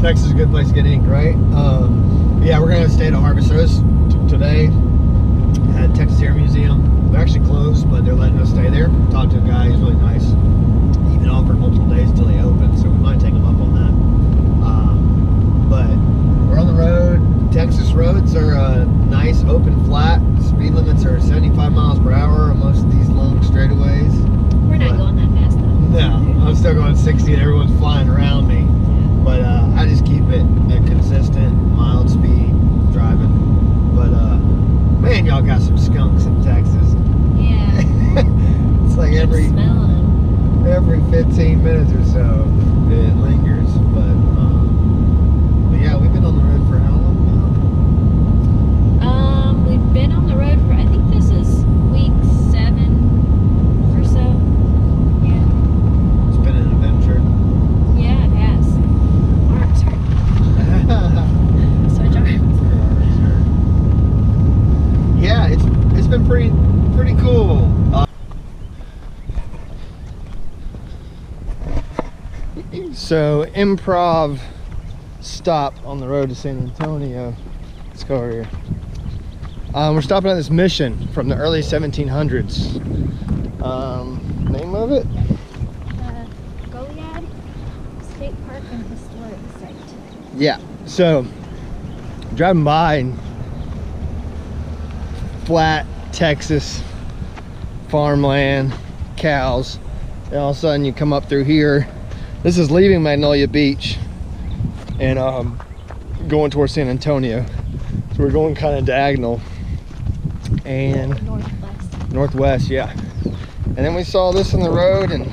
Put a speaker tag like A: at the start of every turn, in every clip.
A: Texas is a good place to get inked, right? Yeah, we're gonna stay at Harvest Rose today at Texas Air Museum. They're actually closed, but they're letting us stay there. Talked to a guy, he's really nice. Even offered multiple days till they open, so we might take him up on that. But we're on the road. Texas roads are nice, open, flat. Speed limits are 75 miles per hour on most of these long straightaways.
B: We're not going that fast though.
A: No, I'm still going 60 and everyone's flying around me. But I just keep it at consistent, mild speed driving. But man, y'all got some skunks in Texas.
B: Yeah.
A: It's like every 15 minutes or so it lingers. But yeah, we've been on the road for how long
B: now? We've been on the road for, I think this is week 7 or so. Yeah.
A: It's been an adventure.
B: Yeah, it has. Arms hurt. Switch arms.
A: Yeah, it's been pretty cool. So improv stop on the road to San Antonio. Let's go over here. We're stopping at this mission from the early 1700s. Name of it?
B: Goliad State Park and Historic Site.
A: Yeah. So driving by and flat Texas farmland, cows, and all of a sudden you come up through here. This is leaving Magnolia Beach and going towards San Antonio. So we're going kind of diagonal and northwest, yeah. And then we saw this on the road, and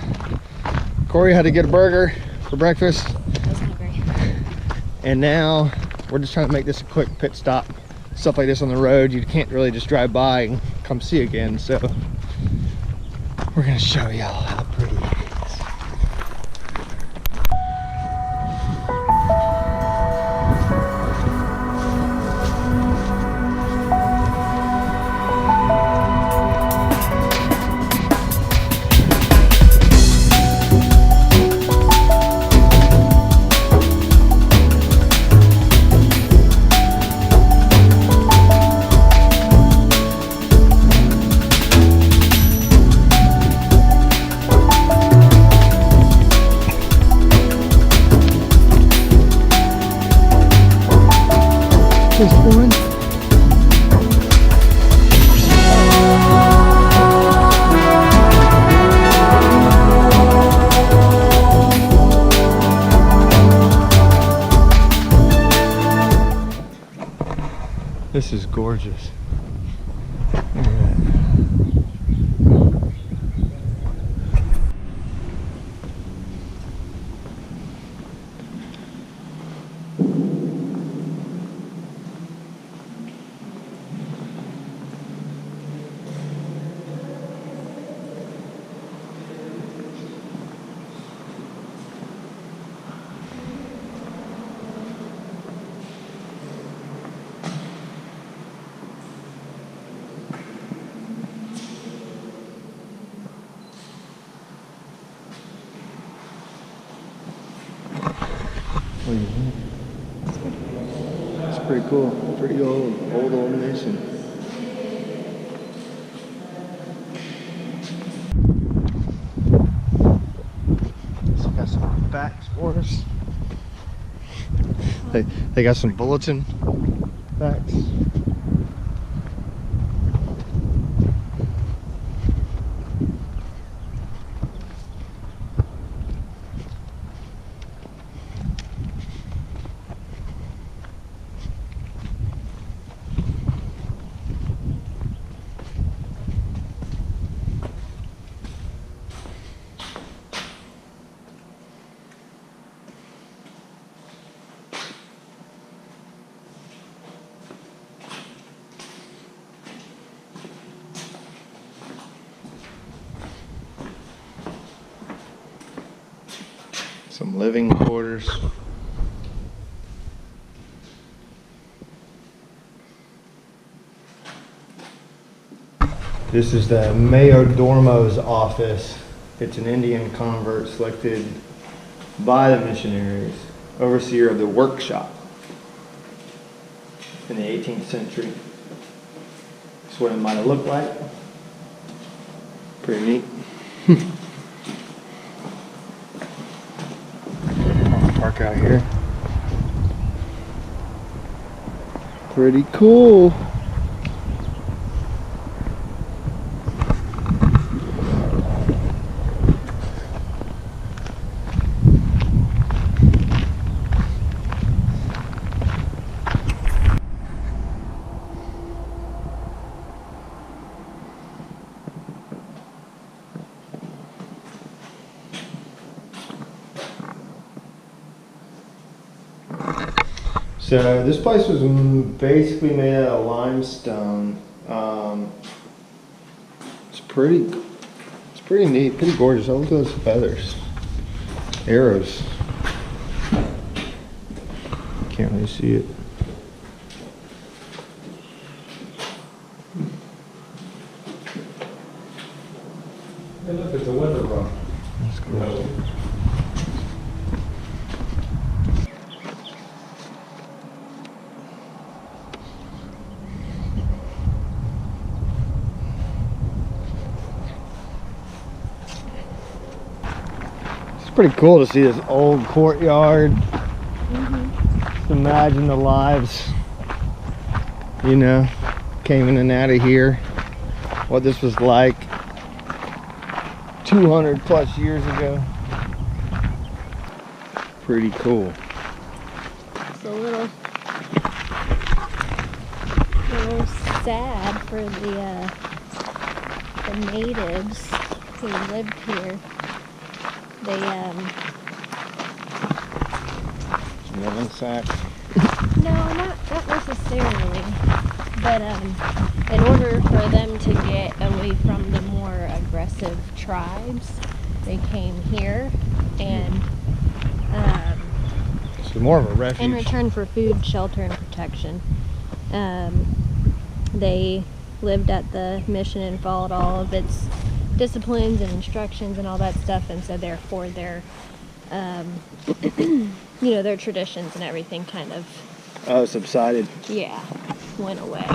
A: Corey had to get a burger for breakfast.
B: I was hungry.
A: And now we're just trying to make this a quick pit stop. Stuff like this on the road, you can't really just drive by and come see again. So we're gonna show y'all how pretty it is. Just one. This is gorgeous. What do you think? It's pretty cool. Pretty old mission. So got some facts for us. They got some bulletin facts. Some living quarters. This is the Mayordomo's office. It's an Indian convert selected by the missionaries
C: overseer of the workshop in the 18th century. That's what it might have looked like. Pretty neat. Park out here. Pretty cool. So this place was basically made out of limestone. It's pretty neat, pretty gorgeous. Oh, look at those feathers, arrows. Can't really see it.
D: Hey, look, it's a weather rock.
C: That's cool. It's pretty cool to see this old courtyard. Just imagine the lives, you know, came in and out of here. What this was like 200 plus years ago. Pretty cool.
B: It's a little sad for the natives who lived here. They
C: Living sacks.
B: no, not necessarily, but in order for them to get away from the more aggressive tribes, they came here and
C: So more of a refuge.
B: in return for food, shelter, and protection. They lived at the mission and followed all of its disciplines and instructions and all that stuff, and so therefore their their traditions and everything kind of
C: Subsided.
B: went away.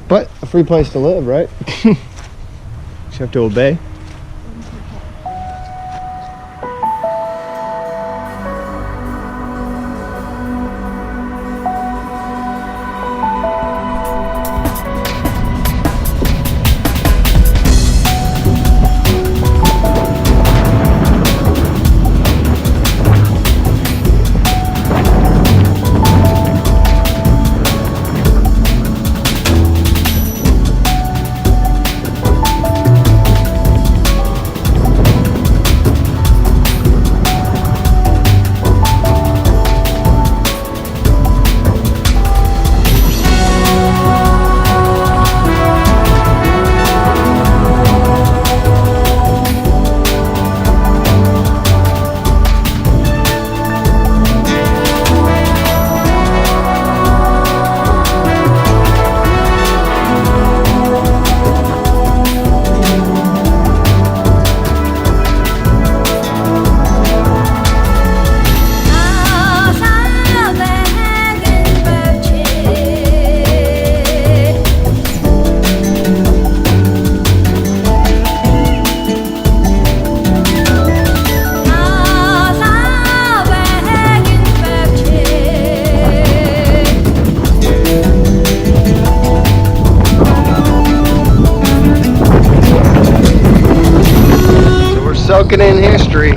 C: But a free place to live, right? You have to obey. Soaking in history.